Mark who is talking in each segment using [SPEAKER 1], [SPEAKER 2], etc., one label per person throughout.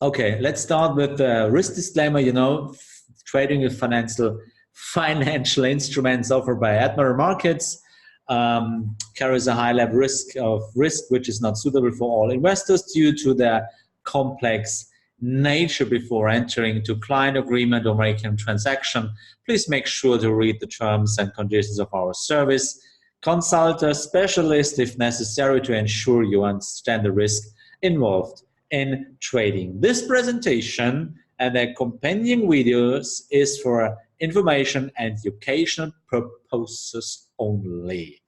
[SPEAKER 1] Okay, let's start with the risk disclaimer. You know, trading with financial instruments offered by Admiral Markets carries a high level risk which is not suitable for all investors due to their complex nature. Before entering into client agreement or making a transaction, please make sure to read the terms and conditions of our service. Consult a specialist if necessary to ensure you understand the risk involved in trading. This presentation and the accompanying videos is for information and educational purposes only.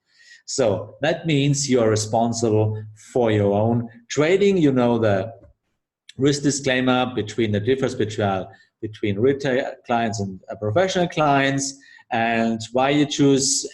[SPEAKER 1] So that means you are responsible for your own trading. You know the risk disclaimer between the difference between retail clients and professional clients, and why you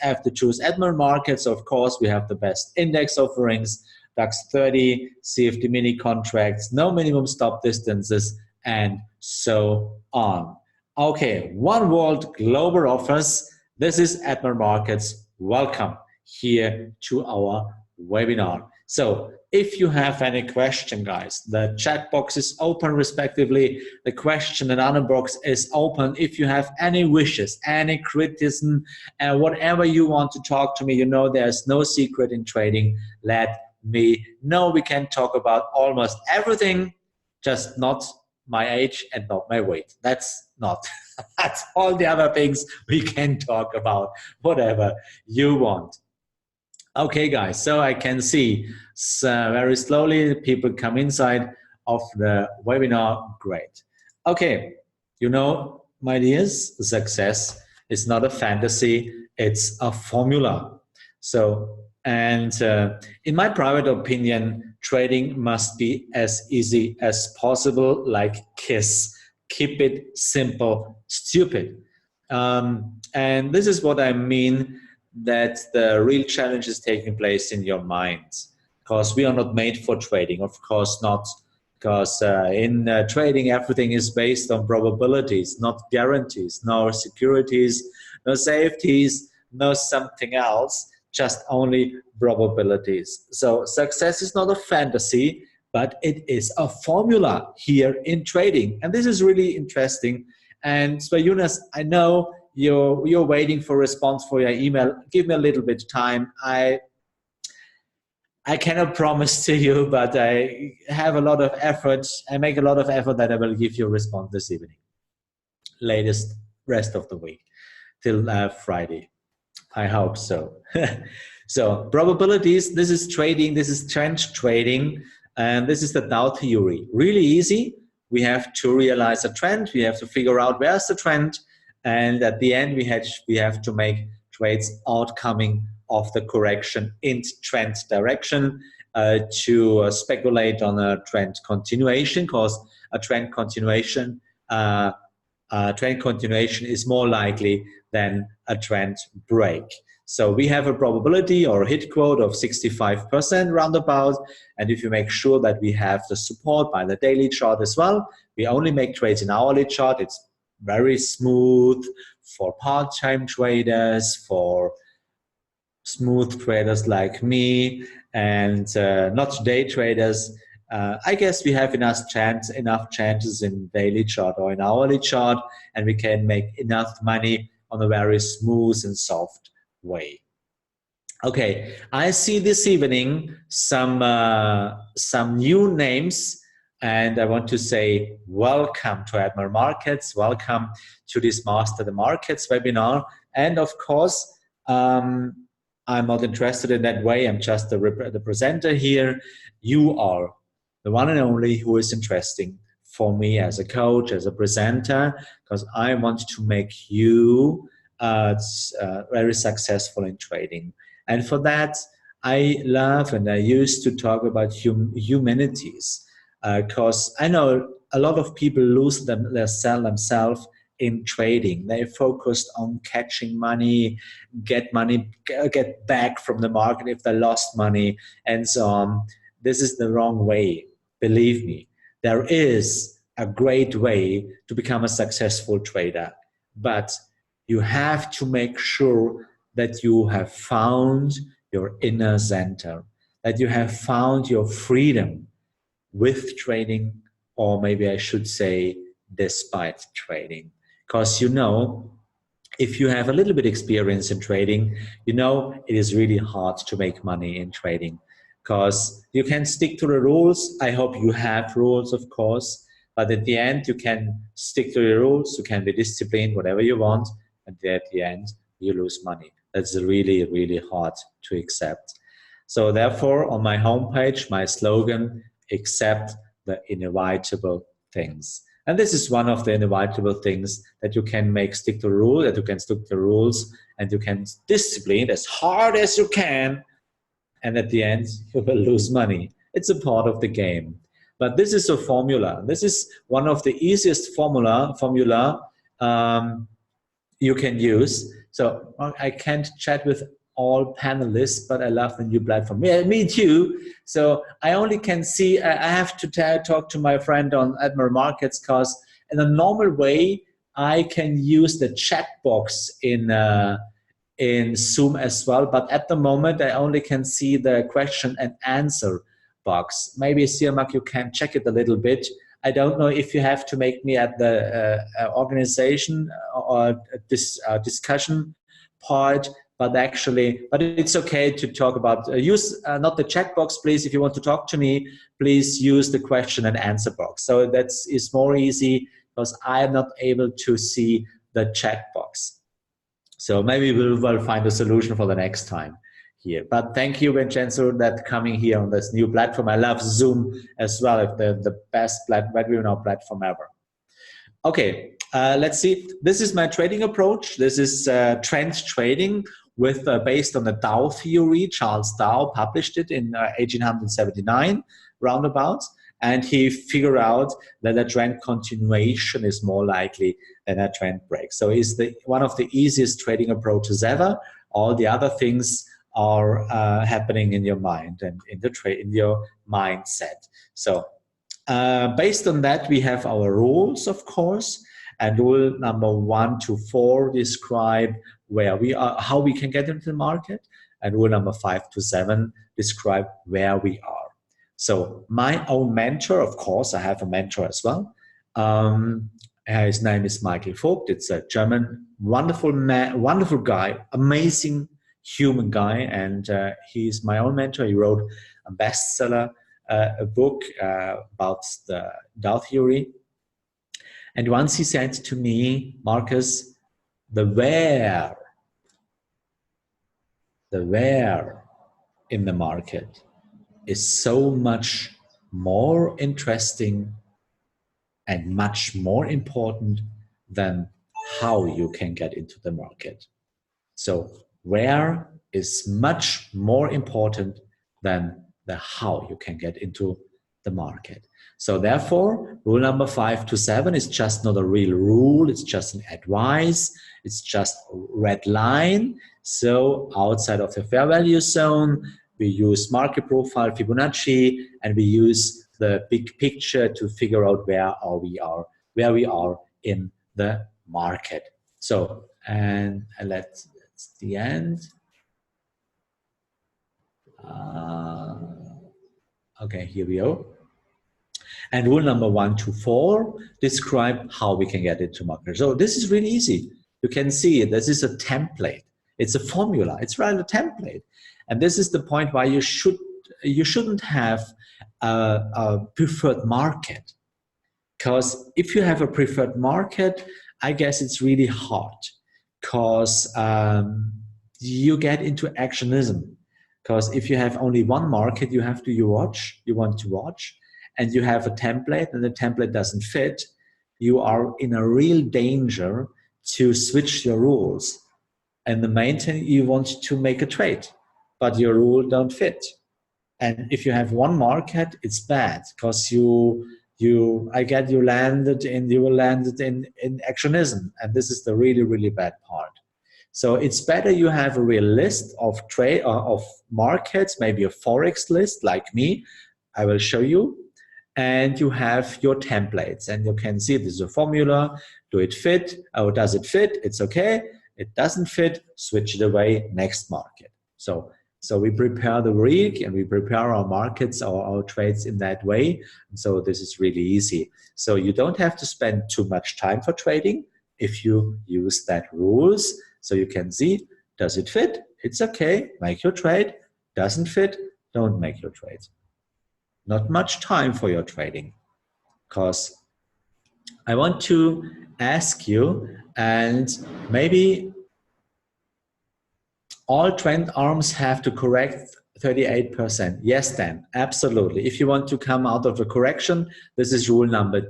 [SPEAKER 1] have to choose Admiral Markets. Of course, we have the best index offerings, DAX 30, CFD mini contracts, no minimum stop distances, and so on. Okay, one world global offers. This is Admiral Markets. Welcome here to our webinar. So if you have any question, guys, the chat box is open respectively. The question and answer box is open. If you have any wishes, any criticism, whatever you want to talk to me, you know there's no secret in trading. Let me know. We can talk about almost everything, just not my age and not my weight. That's not. That's all the other things we can talk about, whatever you want. Okay, guys, so I can see very slowly people come inside of the webinar. Great. Okay, you know, my dears, success is not a fantasy, it's a formula. So, and in my private opinion, trading must be as easy as possible, like KISS. Keep it simple, stupid. And this is what I mean, that the real challenge is taking place in your minds, because we are not made for trading, of course not, because in trading everything is based on probabilities, not guarantees, no securities, no safeties, no something else, just only probabilities. So success is not a fantasy, but it is a formula here in trading, and this is really interesting. And so Jonas, I know you're waiting for a response for your email. Give me a little bit of time. I cannot promise to you, but I have a lot of effort. I make a lot of effort that I will give you a response this evening. Latest rest of the week till Friday. I hope so. So probabilities, this is trading, this is trend trading, and this is the Dow theory. Really easy. We have to realize a trend. We have to figure out where's the trend. And at the end, we have to make trades outcoming of the correction in trend direction to speculate on a trend continuation, because a trend continuation is more likely than a trend break. So we have a probability or a hit quote of 65% roundabout, and if you make sure that we have the support by the daily chart as well, we only make trades in hourly chart. It's very smooth for part-time traders, for smooth traders like me, and not day traders. I guess we have enough chances in daily chart or in hourly chart, and we can make enough money on a very smooth and soft way. Okay, I see this evening some new names, and I want to say welcome to Admiral Markets, welcome to this Master the Markets webinar. And of course, I'm not interested in that way. I'm just the presenter here. You are the one and only who is interesting for me as a coach, as a presenter, because I want to make you very successful in trading. And for that, I love and I used to talk about humanities, because I know a lot of people lose themselves in trading. They focused on catching money, get back from the market if they lost money, and so on. This is the wrong way. Believe me, there is a great way to become a successful trader, but you have to make sure that you have found your inner center, that you have found your freedom with trading or maybe I should say despite trading. Because you know, if you have a little bit experience in trading, you know it is really hard to make money in trading because you can stick to the rules. I hope you have rules, of course, but at the end you can stick to the rules, you can be disciplined, whatever you want, and at the end you lose money. That's really, really hard to accept. So therefore, on my homepage, my slogan, accept the inevitable things. And this is one of the inevitable things that you can make stick to the rule, that you can stick to the rules, and you can discipline as hard as you can, and at the end, you will lose money. It's a part of the game. But this is a formula. This is one of the easiest formula you can use. So I can't chat with all panelists, but I love the new platform. Yeah, me too. So I only can see, I have to talk to my friend on Admiral Markets, because in a normal way, I can use the chat box in Zoom as well. But at the moment, I only can see the question and answer box. Maybe Siamak, you can check it a little bit. I don't know if you have to make me at the organization or this discussion part, but it's okay to talk about, use not the chat box, please. If you want to talk to me, please use the question and answer box. So that is more easy because I am not able to see the chat box. So maybe we'll find a solution for the next time here. But thank you, Vincenzo, that coming here on this new platform. I love Zoom as well, the best webinar platform ever. Okay, let's see. This is my trading approach. This is trend trading with based on the Dow theory. Charles Dow published it in 1879, roundabouts, and he figured out that a trend continuation is more likely than a trend break. So it's one of the easiest trading approaches ever. All the other things are happening in your mind and in your mindset. So based on that, we have our rules, of course, and rule number 1 to 4 describe where we are, how we can get into the market, and rule number 5 to 7 describe where we are. So my own mentor, of course, I have a mentor as well. His name is Michael Vogt. It's a German, wonderful man, wonderful guy, amazing human guy, and he's my own mentor. He wrote a bestseller, a book about the Dow theory. And once he said to me, Markus, the where in the market is so much more interesting and much more important than how you can get into the market. So where is much more important than the how you can get into the market. So therefore, rule number 5 to 7 is just not a real rule, it's just an advice, it's just a red line. So outside of the fair value zone, we use market profile, Fibonacci, and we use the big picture to figure out where we are in the market. So, and that's the end. Okay, here we go. And rule number 1 to 4 describe how we can get into market. So this is really easy. You can see this is a template. It's a formula. It's rather a template. And this is the point why you shouldn't have a preferred market. Because if you have a preferred market, I guess it's really hard. Because you get into actionism. Because if you have only one market, you want to watch, and you have a template, and the template doesn't fit, you are in a real danger to switch your rules. And the main thing, you want to make a trade, but your rule don't fit. And if you have one market, it's bad, because you landed in actionism, and this is the really, really bad part. So it's better you have a real list of markets, maybe a Forex list like me. I will show you. And you have your templates, and you can see this is a formula. Do it fit? Oh, does it fit? It's okay. It doesn't fit. Switch it away. Next market. So So we prepare the week and we prepare our markets or our trades in that way. And so this is really easy. So you don't have to spend too much time for trading if you use that rules. So you can see, does it fit? It's okay, make your trade. Doesn't fit, don't make your trade. Not much time for your trading. Because I want to ask you, and maybe all trend arms have to correct 38%. Yes, Dan, absolutely. If you want to come out of a correction, this is rule number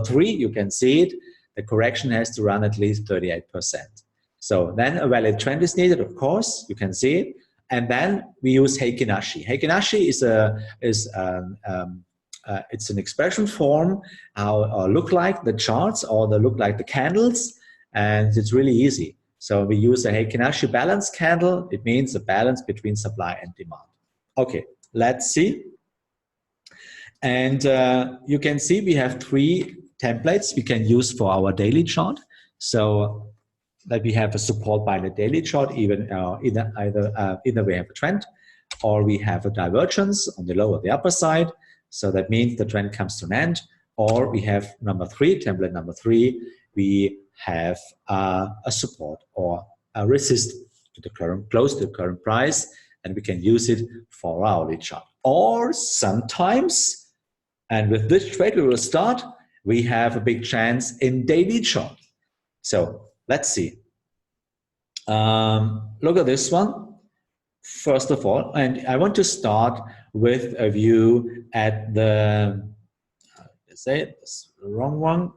[SPEAKER 1] 3. You can see it. The correction has to run at least 38%. So then a valid trend is needed, of course. You can see it. And then we use Heikinashi. Heikinashi it's an expression form how look like the charts or they look like the candles, and it's really easy. So we use a Heikinashi balance candle. It means a balance between supply and demand. Okay, let's see. And you can see we have 3 templates we can use for our daily chart. So that we have a support by the daily chart, either we have a trend or we have a divergence on the low or the upper side. So that means the trend comes to an end. Or we have template number 3, we have a support or a resistance to the close to the current price, and we can use it for our hourly chart. Or sometimes, and with this trade we will start, we have a big chance in daily chart. So let's see. Look at this one. First of all, and I want to start with a view at the, let's say it's the wrong one.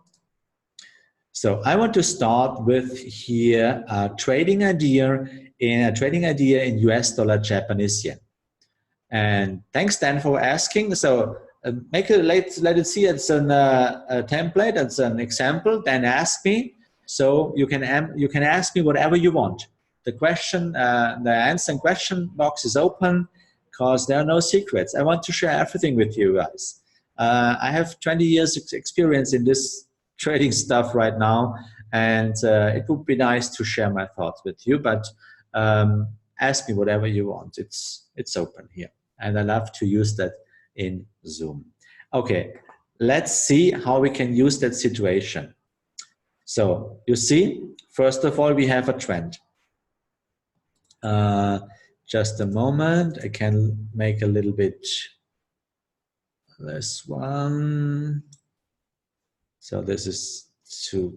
[SPEAKER 1] So I want to start with here a trading idea in US dollar Japanese yen. And thanks, Dan, for asking. So let it see. It's a template. It's an example. Then ask me. So you can ask me whatever you want. The question, the answer and question box is open because there are no secrets. I want to share everything with you guys. I have 20 years experience in this trading stuff right now, and it would be nice to share my thoughts with you. But ask me whatever you want. It's open here, and I love to use that in Zoom. Okay, let's see how we can use that situation. So you see, first of all, we have a trend. Just a moment, I can make a little bit this one. So this is too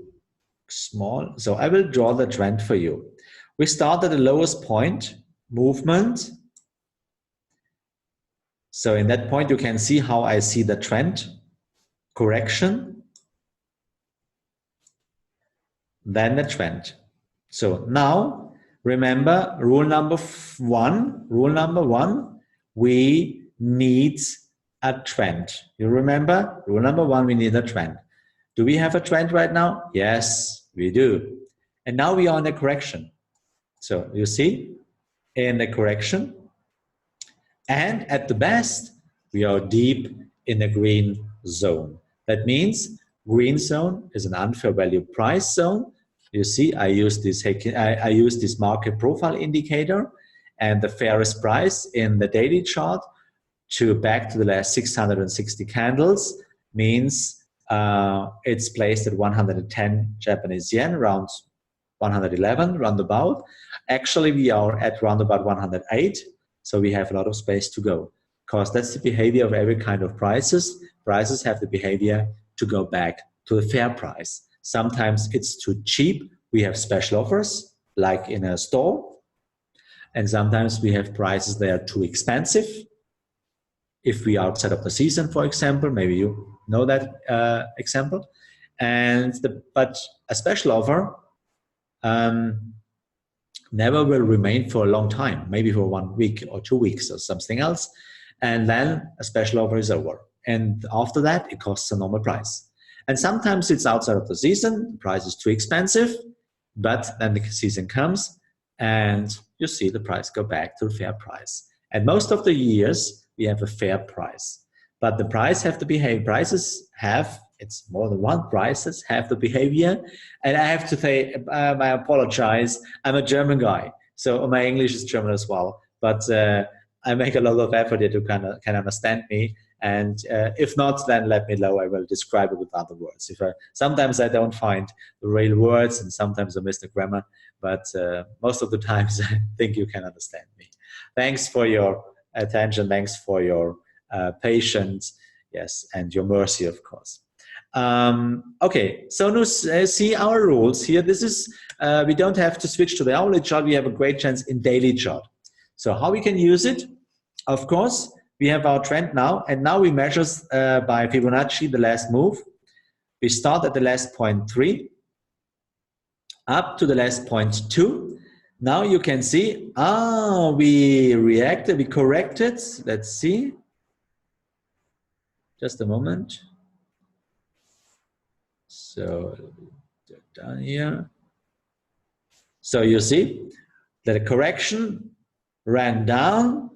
[SPEAKER 1] small. So I will draw the trend for you. We start at the lowest point, movement. So in that point, you can see how I see the trend, correction, then the trend. So now, remember rule number 1, we need a trend. You remember? Rule number 1, we need a trend. Do we have a trend right now? Yes, we do. And now we are in a correction. So you see, in the correction, and at the best, we are deep in the green zone. That means green zone is an unfair value price zone. You see, I use this market profile indicator and the fairest price in the daily chart to back to the last 660 candles means it's placed at 110 Japanese yen, around 111, roundabout. Actually, we are at roundabout 108, so we have a lot of space to go because that's the behavior of every kind of prices. Prices have the behavior to go back to the fair price. Sometimes it's too cheap. We have special offers, like in a store. And sometimes we have prices that are too expensive. If we are outside of the season, for example, maybe you know that example. But a special offer never will remain for a long time, maybe for 1 week or 2 weeks or something else. And then a special offer is over. And after that, it costs a normal price. And sometimes it's outside of the season, the price is too expensive, but then the season comes and you see the price go back to the fair price. And most of the years, we have a fair price. But the price have to behave. Prices have, it's more than one, prices have the behavior. And I have to say, I apologize, I'm a German guy. So my English is German as well. but I make a lot of effort here to can understand me. And if not, then let me know. I will describe it with other words. Sometimes I don't find the real words, and sometimes I miss the grammar, but most of the times I think you can understand me. Thanks for your attention. Thanks for your patience, yes, and your mercy, of course. Okay, so now see our rules here. This is, we don't have to switch to the hourly chart. We have a great chance in daily chart. So how we can use it? Of course, we have our trend now, and now we measure by Fibonacci the last move. We start at the last 0.3 up to the last 0.2. Now you can see, we reacted, we corrected. Let's see. Just a moment. So down here. So you see that the correction ran down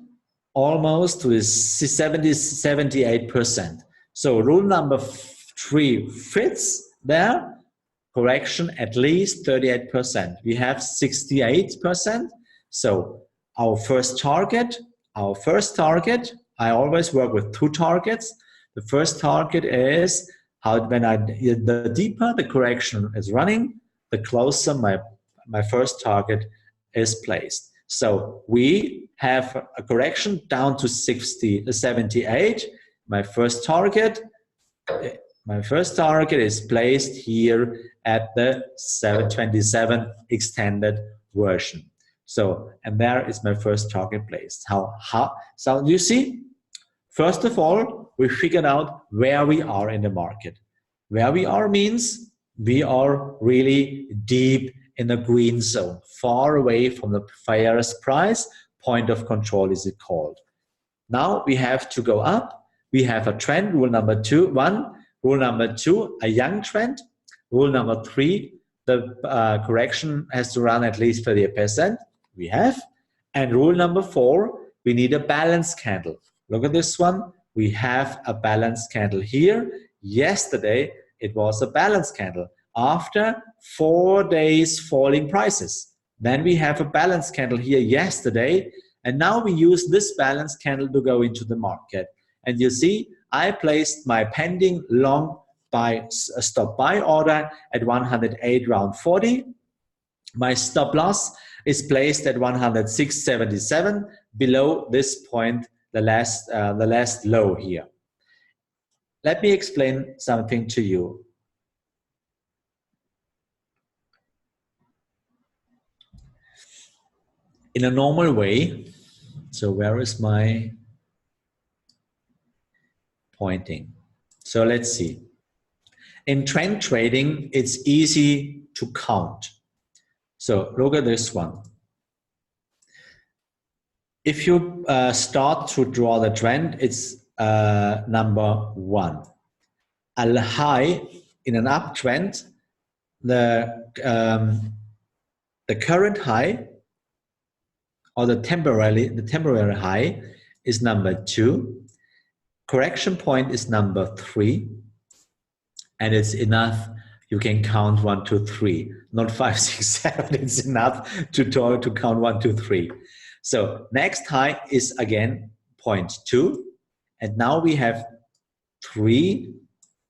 [SPEAKER 1] almost to 78%. So rule number 3 fits there. Correction at least 38%. We have 68%. So our first target, I always work with 2 targets. The first target is the deeper the correction is running, the closer my first target is placed. So we have a correction down to 78. My first target is placed here at the 727 extended version. So, and there is my first target placed. So you see, first of all, we figured out where we are in the market. Where we are means we are really deep in the green zone, far away from the fairest price. Point of control is it called. Now we have to go up. We have a trend, rule number 1. Rule number 2, a young trend. Rule number 3, the correction has to run at least 30%. We have. And rule number 4, we need a balanced candle. Look at this one. We have a balanced candle here. Yesterday, it was a balanced candle after 4 days falling prices. Then we have a balanced candle here yesterday. And now we use this balanced candle to go into the market. And you see, I placed my pending long stop buy order at 108 round 40. My stop loss is placed at 106.77 below this point, the last low here. Let me explain something to you. In a normal way, so where is my pointing? So let's see. In trend trading, it's easy to count. So look at this one. If you start to draw the trend, it's number 1. A high in an uptrend, the current high or the temporary high is number 2. Correction point is number 3, and it's enough. You can count 1, 2, 3, not 5, 6, 7. It's enough to count 1, 2, 3. So next high is again 0.2, and now we have 3,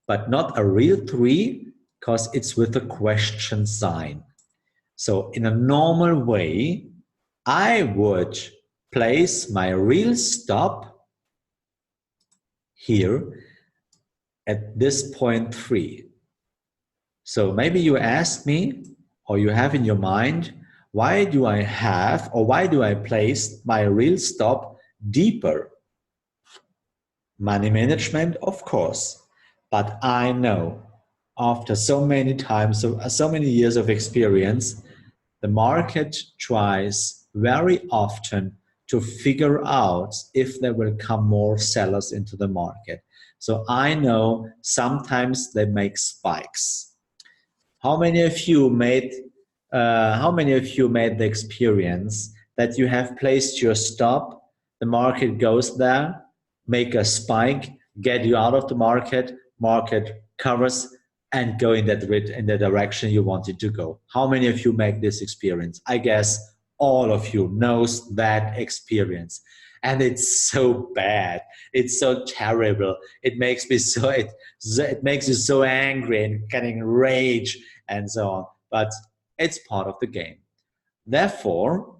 [SPEAKER 1] but not a real 3 because it's with a question sign. So in a normal way, I would place my real stop here at this 0.3. So maybe you ask me, or you have in your mind, why do I place my real stop deeper? Money management, of course. But I know after so many times, so many years of experience, the market tries very often to figure out if there will come more sellers into the market. So I know sometimes they make spikes. How many of you made the experience that you have placed your stop, the market goes there, make a spike, get you out of the market covers, and go in the direction you wanted to go? How many of you make this experience? I guess all of you knows that experience. And it's so bad. It's so terrible. It makes me so, it makes you so angry and getting rage and so on. But it's part of the game. Therefore,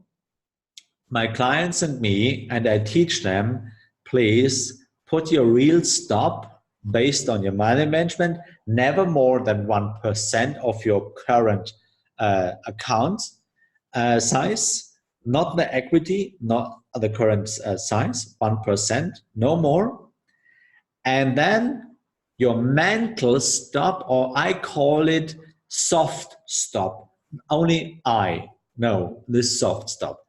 [SPEAKER 1] my clients and me, and I teach them, please put your real stop based on your money management, never more than 1% of your current account size, not the equity, not the current size, 1%, no more. And then your mental stop, or I call it soft stop. Only I know this soft stop.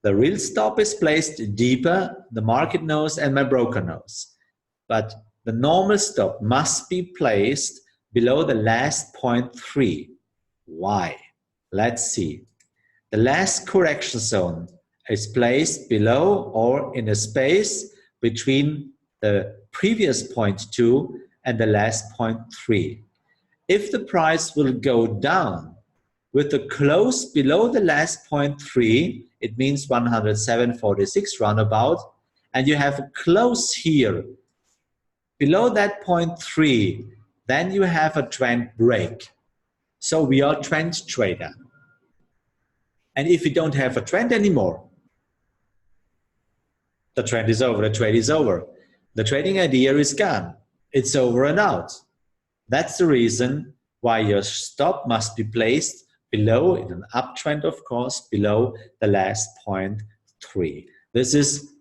[SPEAKER 1] The real stop is placed deeper, the market knows and my broker knows. But the normal stop must be placed below the last 0.3. Why? Let's see. The last correction zone is placed below or in a space between the previous 0.2 and the last 0.3. If the price will go down with the close below the last 0.3, it means 107.46 roundabout, and you have a close here below that 0.3, then you have a trend break. So we are trend trader. And if you don't have a trend anymore, the trend is over, the trade is over. The trading idea is gone. It's over and out. That's the reason why your stop must be placed below, in an uptrend of course, below the last 0.3. This is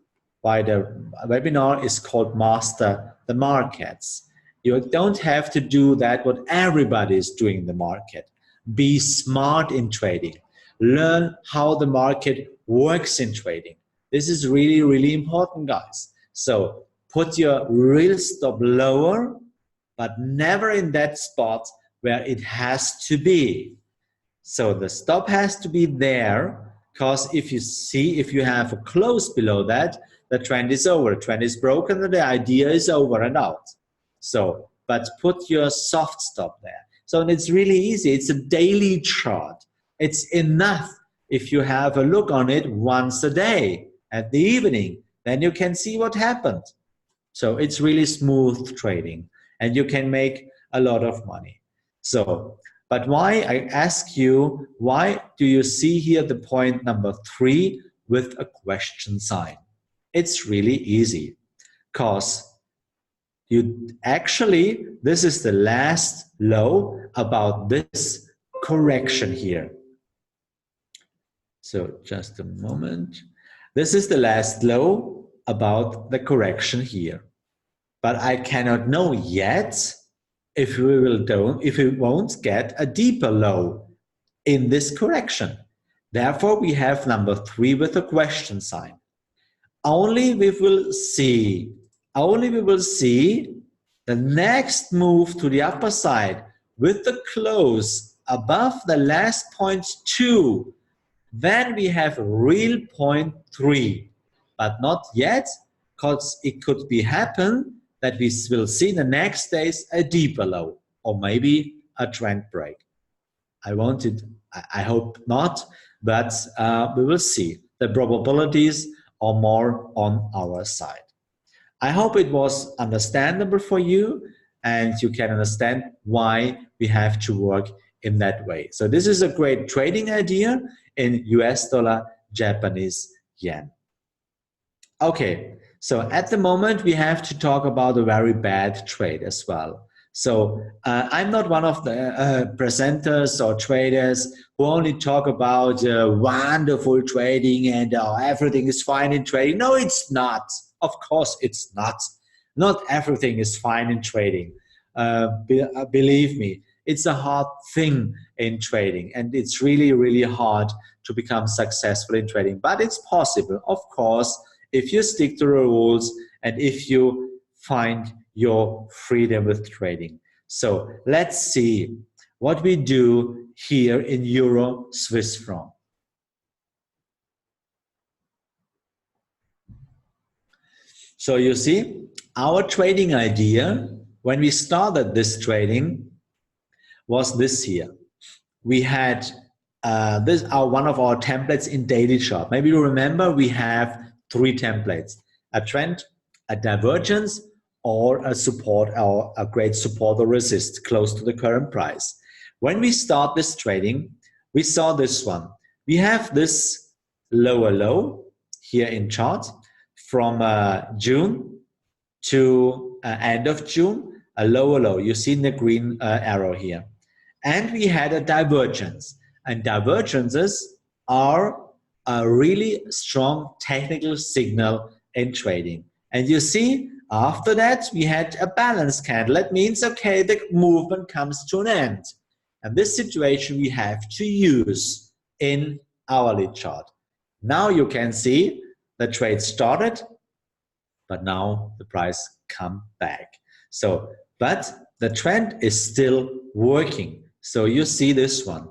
[SPEAKER 1] why the webinar is called Master the Markets. You don't have to do that what everybody is doing in the market. Be smart in trading. Learn how the market works in trading. This is really, really important, guys. So put your real stop lower, but never in that spot where it has to be. So the stop has to be there, because if you have a close below that, the trend is over, the trend is broken, and the idea is over and out. So, but put your soft stop there. So it's really easy. It's a daily chart. It's enough if you have a look on it once a day at the evening. Then you can see what happened. So it's really smooth trading, and you can make a lot of money. So, but why, I ask you, why do you see here the point number 3 with a question sign? It's really easy, because you actually, this is the last low about this correction here. So just a moment. This is the last low about the correction here. But I cannot know yet if we won't get a deeper low in this correction. Therefore, we have number 3 with a question sign. Only we will see the next move to the upper side with the close above the last 0.2. Then we have a real 0.3, but not yet, because it could be happen that we will see the next days a deeper low, or maybe a trend break. I hope not, but we will see. The probabilities are more on our side. I hope it was understandable for you, and you can understand why we have to work in that way. So this is a great trading idea in US dollar, Japanese yen. Okay, so at the moment we have to talk about a very bad trade as well. So I'm not one of the presenters or traders who only talk about wonderful trading and everything is fine in trading. No, it's not. Of course it's not. Not everything is fine in trading. Believe me, it's a hard thing in trading, and it's really, really hard to become successful in trading. But it's possible, of course, if you stick to the rules and if you find your freedom with trading. So let's see what we do here in Euro Swiss franc. So you see, our trading idea when we started this trading was this here. We had These are one of our templates in daily chart. Maybe you remember we have 3 templates: a trend, a divergence, or a support, or a great support or resist close to the current price. When we start this trading, we saw this one. We have this lower low here in chart from June to end of June, a lower low. You see in the green arrow here. And we had a divergence. And divergences are a really strong technical signal in trading. And you see, after that, we had a balance candle. That means, okay, the movement comes to an end. And this situation we have to use in hourly chart. Now you can see the trade started, but now the price come back. So, but the trend is still working. So you see this one.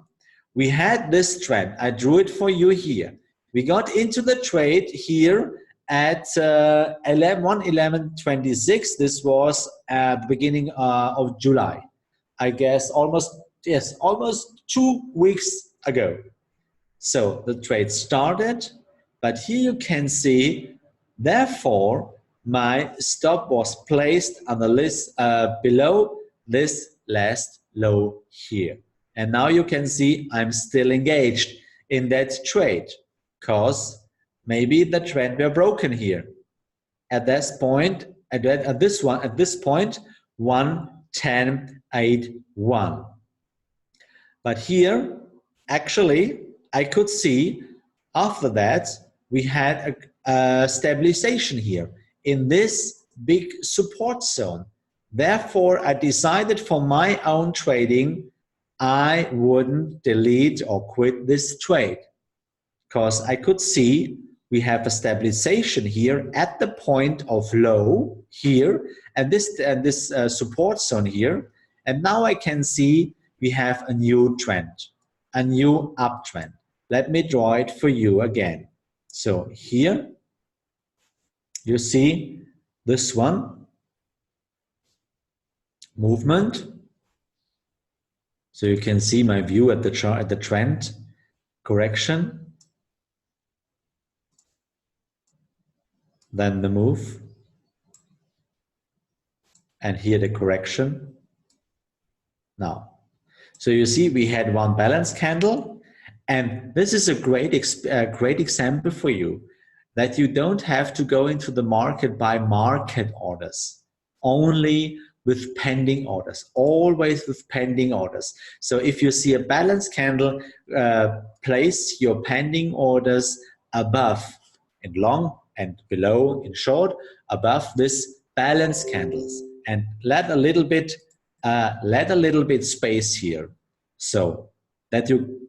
[SPEAKER 1] We had this trend. I drew it for you here. We got into the trade here at 1/11/26. This was at the beginning of July. I guess almost 2 weeks ago. So the trade started, but here you can see, therefore, my stop was placed on the list below this last low here. And now you can see I'm still engaged in that trade because maybe the trend were broken here. At this point, at this point, 110.81. But here, actually, I could see after that we had a stabilization here in this big support zone. Therefore, I decided for my own trading, I wouldn't delete or quit this trade because I could see we have a stabilization here at the point of low here and this support zone here. And now I can see we have a new trend, a new uptrend. Let me draw it for you again. So here you see this one, movement. So you can see my view at the chart, at the trend, correction, then the move, and here the correction. Now, so you see we had one balance candle, and this is a great example for you that you don't have to go into the market by market orders, only with pending orders, always with pending orders. So if you see a balance candle, place your pending orders above in long and below in short, above this balance candles, and let a little bit space here, so that you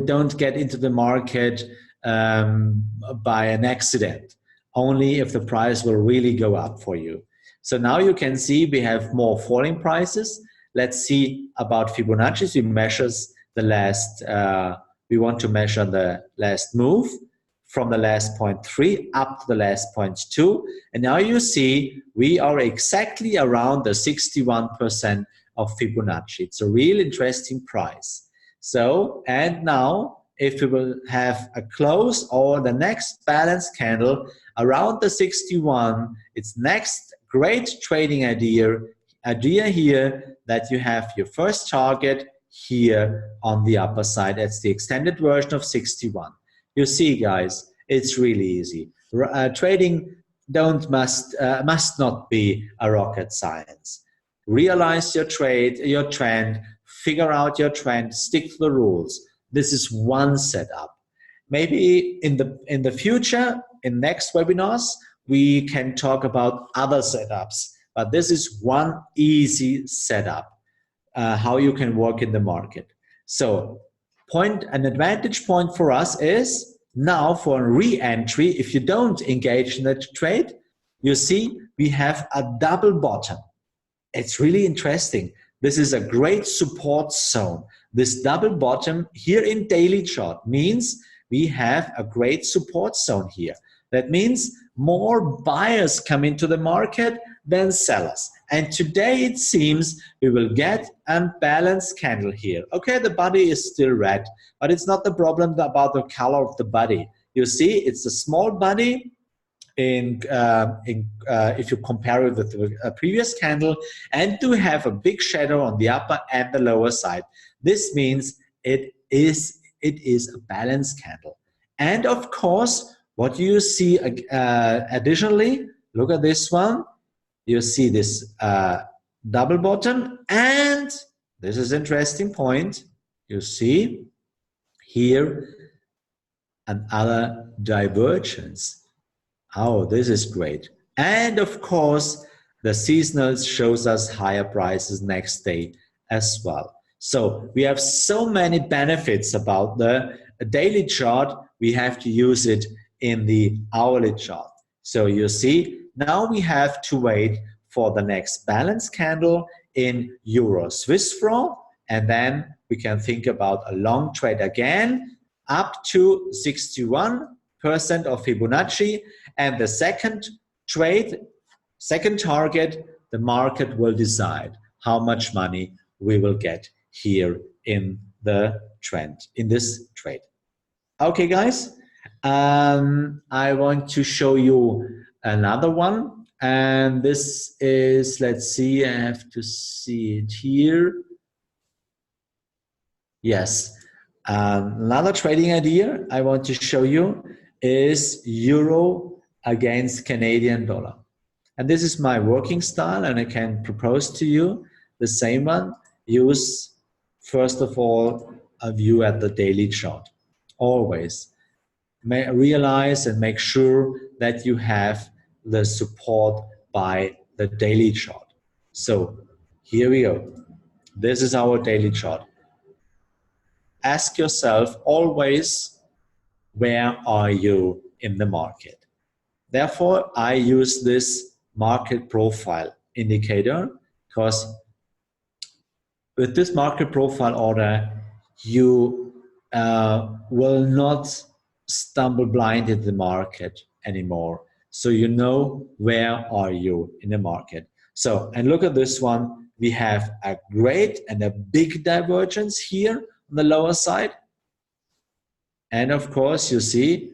[SPEAKER 1] don't get into the market by an accident, only if the price will really go up for you. So now you can see we have more falling prices. Let's see about Fibonacci. We measures the last, we want to measure the last move from the last 0.3 up to the last 0.2. And now you see we are exactly around the 61% of Fibonacci. It's a real interesting price. So, and now if we will have a close or the next balance candle around the 61, it's next great trading idea here that you have your first target here on the upper side. That's the extended version of 61. You see, guys, it's really easy. Trading must not be a rocket science. Realize your trade, your trend, figure out your trend, stick to the rules. This is one setup. Maybe in the future, in next webinars, we can talk about other setups, but this is one easy setup, how you can work in the market. So an advantage point for us is now for a re-entry, if you don't engage in that trade, you see we have a double bottom. It's really interesting. This is a great support zone. This double bottom here in daily chart means we have a great support zone here. That means more buyers come into the market than sellers. And today it seems we will get a balanced candle here. Okay, the body is still red, but it's not the problem about the color of the body. You see, it's a small body if you compare it with the previous candle, and to have a big shadow on the upper and the lower side. This means it is a balanced candle. And of course, what you see additionally, look at this one. You see this double bottom, and this is an interesting point. You see here another divergence. Oh, this is great. And of course, the seasonal shows us higher prices next day as well. So we have so many benefits about the daily chart. We have to use it in the hourly chart. So you see, now we have to wait for the next balance candle in Euro Swiss franc, and then we can think about a long trade again up to 61% of Fibonacci, and the second trade, second target, the market will decide how much money we will get here in the trend, in this trade. Okay, guys, I want to show you another one, and this is, let's see, I have to see it here. Yes, another trading idea I want to show you is Euro against Canadian dollar. And this is my working style, and I can propose to you the same one. Use, first of all, a view at the daily chart. Always realize and make sure that you have the support by the daily chart. So here we go. This is our daily chart. Ask yourself always, where are you in the market? Therefore, I use this market profile indicator, because with this market profile order, you will not stumble blind in the market anymore. So you know where are you in the market. So, and look at this one. We have a great and a big divergence here on the lower side. And of course, you see,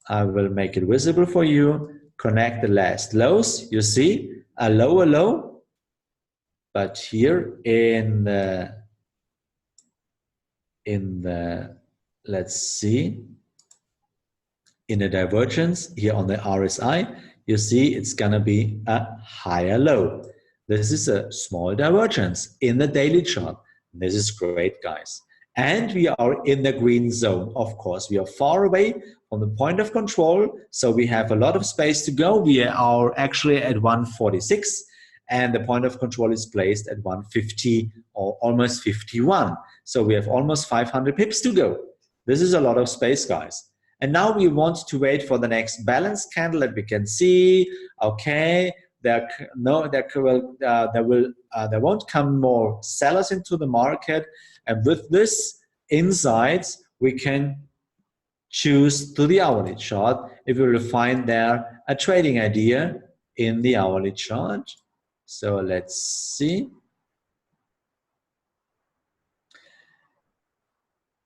[SPEAKER 1] I will make it visible for you. Connect the last lows. You see a lower low, but here in the let's see, in the divergence here on the RSI, you see it's gonna be a higher low. This is a small divergence in the daily chart. This is great, guys. And we are in the green zone. Of course, we are far away from the point of control, so we have a lot of space to go. We are actually at 146, and the point of control is placed at 150 or almost 51. So we have almost 500 pips to go. This is a lot of space, guys. And now we want to wait for the next balance candle that we can see. Okay, there won't come more sellers into the market. And with this insights, we can choose to the hourly chart if we will find there a trading idea in the hourly chart. So let's see.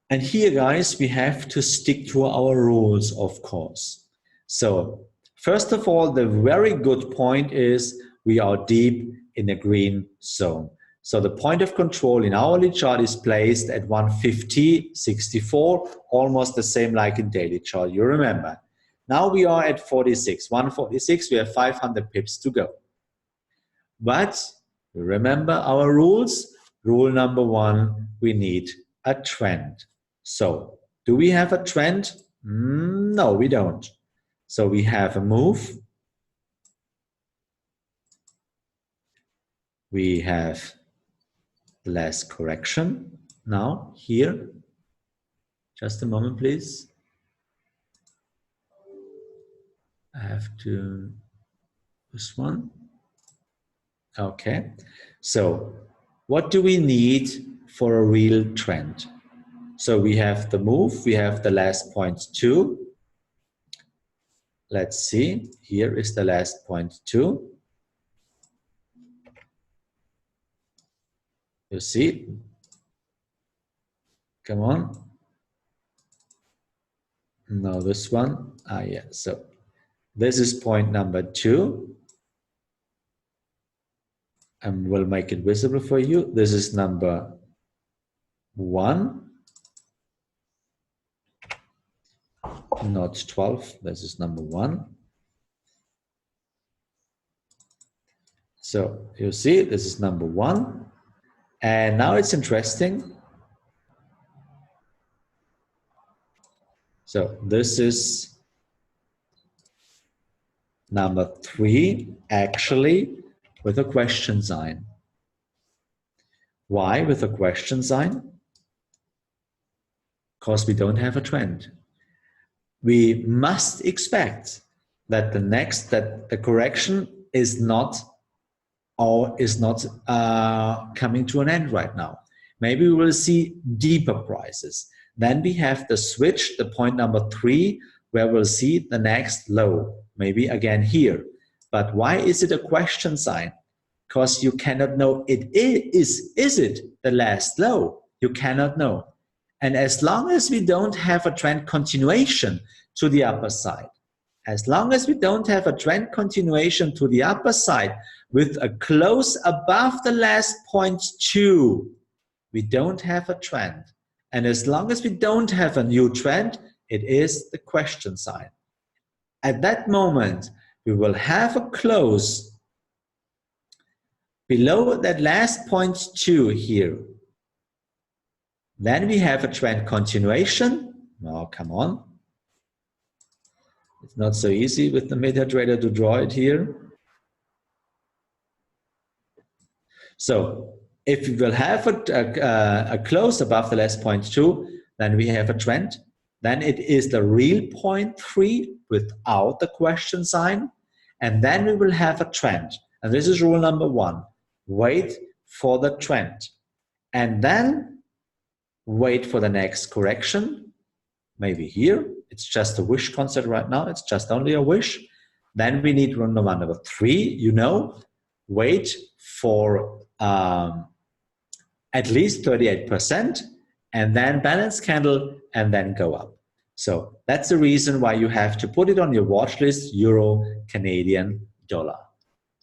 [SPEAKER 1] And here, guys, we have to stick to our rules, of course. So first of all, the very good point is we are deep in the green zone. So the point of control in hourly chart is placed at 150.64, almost the same like in daily chart, you remember. Now we are at 46, 146, we have 500 pips to go. But remember our rules. Rule number one, we need a trend. So do we have a trend? No, we don't. So we have a move. We have less correction now here. Just a moment, please. I have to, this one. Okay, so what do we need for a real trend? So we have the move, we have the last point 2. Let's see, here is the last point 2. You see? Come on. No, this one. Ah, yeah. So this is point number 2. And we'll make it visible for you. This is number 1. Not 12. This is number 1. So you see, this is number 1. And now it's interesting. So this is number 3, actually, with a question sign. Why with a question sign? Because we don't have a trend. We must expect that the correction is not coming to an end right now. Maybe we will see deeper prices. Then we have the switch, the point number 3, where we'll see the next low, maybe again here. But why is it a question sign? Because you cannot know is it the last low? You cannot know. And as long as we don't have a trend continuation to the upper side, as long as we don't have a trend continuation to the upper side with a close above the last point 2, we don't have a trend. And as long as we don't have a new trend, it is the question sign. At that moment, we will have a close below that last point 2 here. Then we have a trend continuation. Oh, come on. It's not so easy with the MetaTrader to draw it here. So if we will have a close above the last point 2, then we have a trend. Then it is the real point 3 without the question sign. And then we will have a trend. And this is rule number 1. Wait for the trend. And then wait for the next correction. Maybe here. It's just a wish concept right now. It's just only a wish. Then we need rule number 3. You know, wait for at least 38%, and then balance candle, and then go up. So that's the reason why you have to put it on your watch list, Euro, Canadian, dollar.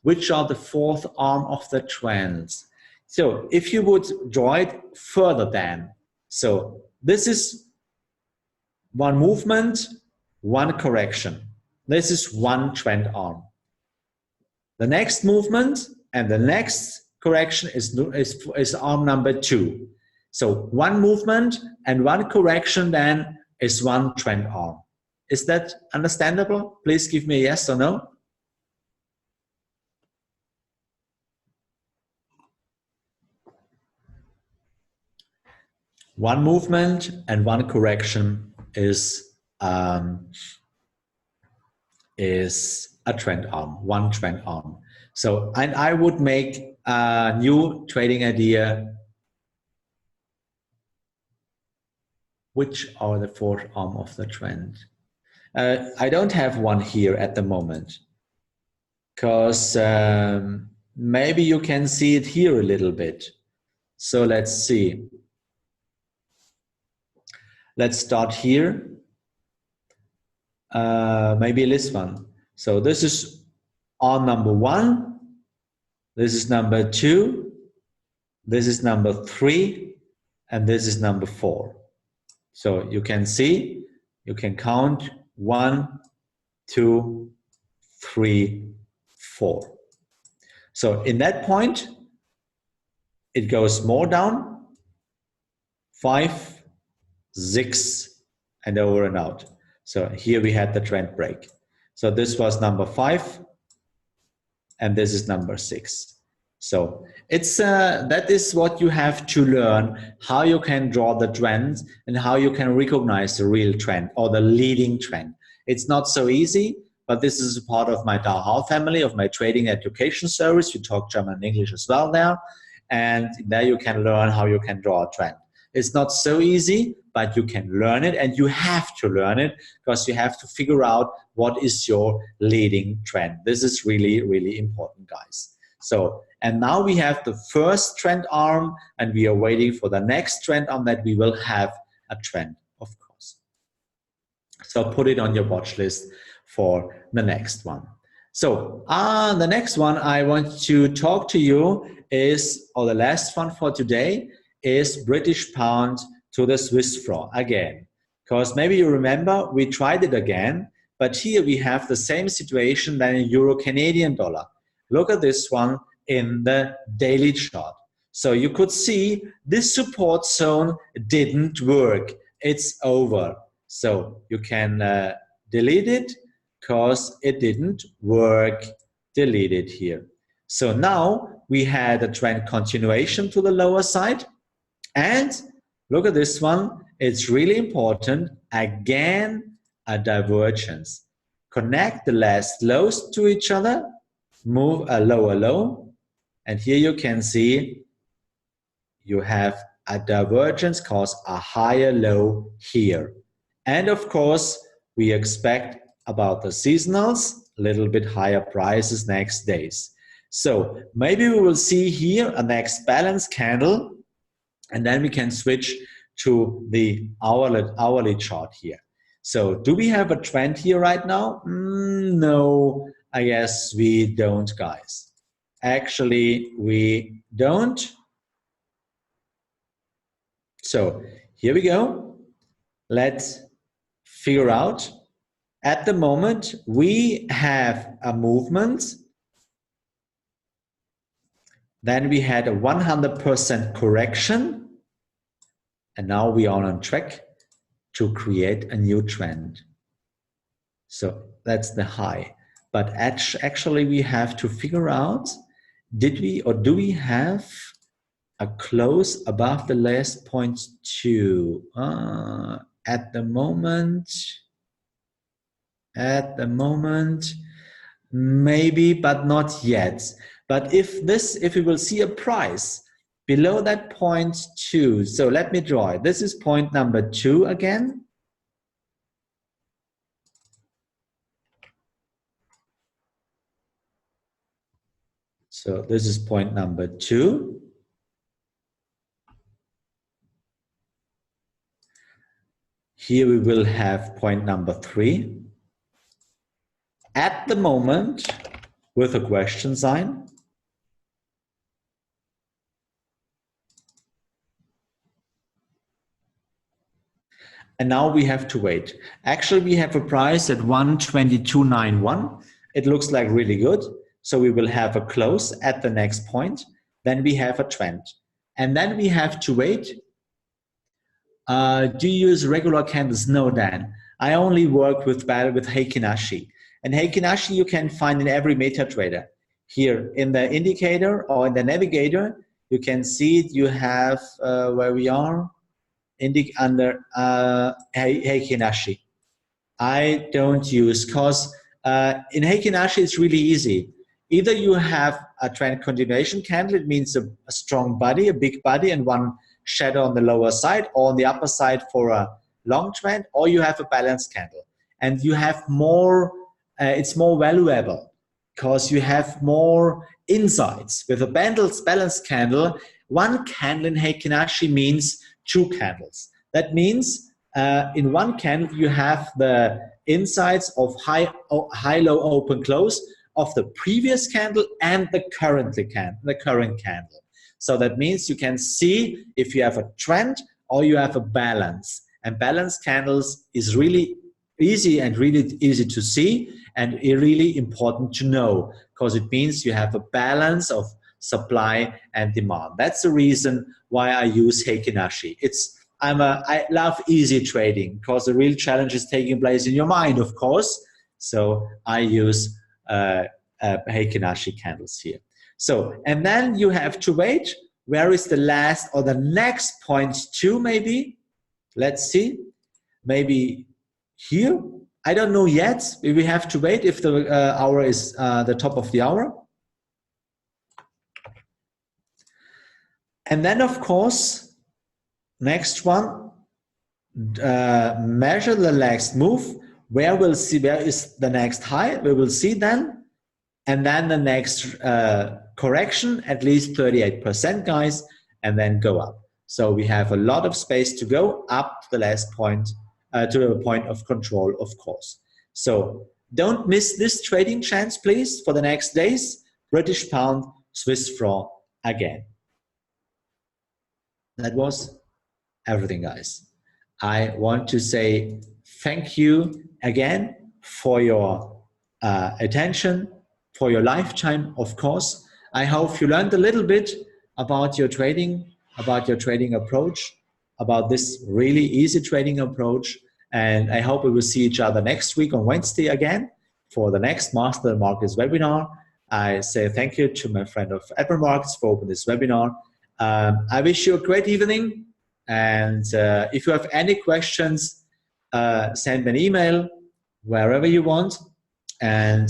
[SPEAKER 1] Which are the 4th arm of the trends? So if you would draw it further then, so this is one movement, one correction. This is one trend arm. The next movement and the next correction is arm number 2. So one movement and one correction then is one trend arm. Is that understandable? Please give me a yes or no. One movement and one correction is a trend arm, one trend arm. So, and I would make a new trading idea. Which are the 4th arm of the trend? I don't have one here at the moment, because maybe you can see it here a little bit. So let's see. Let's start here. Maybe this one. So this is arm number 1. This is number 2. This is number 3. And this is number 4. So you can see, you can count 1, 2, 3, 4. So in that point, it goes more down, 5, 6, and over and out. So here we had the trend break. So this was number 5, and this is number 6. So it's that is what you have to learn, how you can draw the trends and how you can recognize the real trend or the leading trend. It's not so easy, but this is a part of my Dahao family, of my trading education service. You talk German and English as well there, and there you can learn how you can draw a trend. It's not so easy, but you can learn it, and you have to learn it because you have to figure out what is your leading trend. This is really, really important, guys. So And now we have the first trend arm, and we are waiting for the next trend arm that we will have a trend, of course. So put it on your watch list for the next one. So the next one I want to talk to you is, or the last one for today, is British pound to the Swiss franc again. Because maybe you remember we tried it again, but here we have the same situation than in Euro Canadian dollar. Look at this one in the daily chart. So you could see this support zone didn't work. It's over. So you can delete it because it didn't work. Delete it here. So now we had a trend continuation to the lower side. And look at this one. It's really important. Again, a divergence. Connect the last lows to each other. Move a lower low. And here you can see you have a divergence cause a higher low here. And of course, we expect about the seasonals, a little bit higher prices next days. So maybe we will see here a next balance candle, and then we can switch to the hourly chart here. So do we have a trend here right now? No, I guess we don't, guys. Actually, we don't. So here we go. Let's figure out. At the moment, we have a movement. Then we had a 100% correction. And now we are on track to create a new trend. So that's the high. But actually we have to figure out, did we or do we have a close above the last 0.2? At the moment, maybe, but not yet. But if we will see a price below that 0.2, so let me draw it. This is point number 2 again. So this is point number 2. Here we will have point number 3. At the moment, with a question sign. And now we have to wait. Actually, we have a price at 122.91. It looks like really good. So we will have a close at the next point. Then we have a trend. And then we have to wait. Do you use regular candles? No, Dan. I only work with Heikinashi. And Heikinashi you can find in every MetaTrader. Here in the indicator or in the navigator, you can see it. You have where we are. Under Heikinashi. I don't use, because in Heikinashi it's really easy. Either you have a trend continuation candle, it means a strong body, a big body, and one shadow on the lower side or on the upper side for a long trend, or you have a balanced candle. And you have more, it's more valuable because you have more insights. With a balanced candle, one candle in Heikinashi means 2 candles. That means in one candle you have the insights of high-low open close of the previous candle and the current candle. So that means you can see if you have a trend or you have a balance. And balanced candles is really easy and really easy to see and really important to know, because it means you have a balance of supply and demand. That's the reason why I use Heikinashi. I love easy trading because the real challenge is taking place in your mind, of course. So I use Heikinashi candles here. So, and then you have to wait. Where is the last or the next 0.2 maybe? Let's see. Maybe here? I don't know yet. We have to wait if the hour is the top of the hour. And then, of course, next one, measure the next move. Where we'll see where is the next high. We will see then and then the next correction, at least 38%, guys, and then go up. So we have a lot of space to go up to the last point, to the point of control, of course. So don't miss this trading chance, please, for the next days. British pound, Swiss franc again. That was everything, guys. I want to say thank you again for your attention, for your lifetime, of course. I hope you learned a little bit about your trading approach, about this really easy trading approach. And I hope we will see each other next week on Wednesday again for the next Master the Markets webinar. I say thank you to my friend of Admiral Markets for opening this webinar. I wish you a great evening. And if you have any questions, send me an email wherever you want. And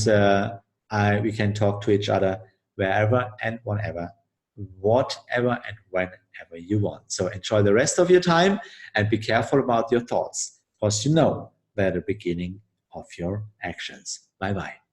[SPEAKER 1] we can talk to each other wherever and whenever, whatever and whenever you want. So enjoy the rest of your time and be careful about your thoughts, because you know they're the beginning of your actions. Bye-bye.